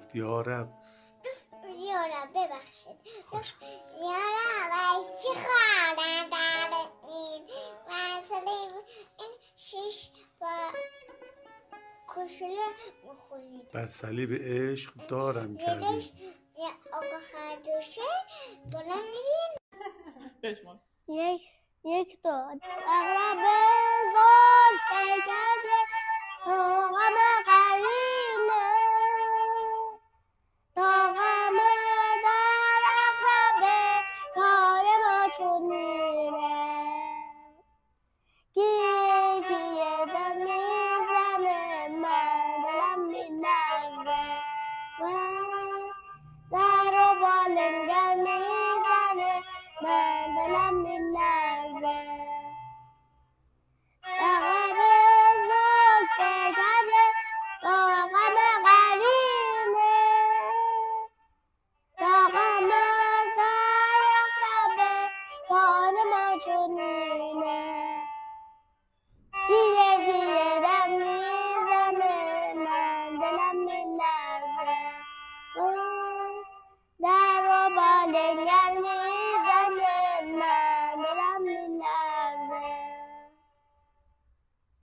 گفت یا رب. یا رب ببخشید. یا رب چی خواردن در این مسئله این شیش و کشله بخورید. بر صلیب عشق دارم کردیم. یه آقا خرجوشه بلند میرین. بشمار. یک دو عقربه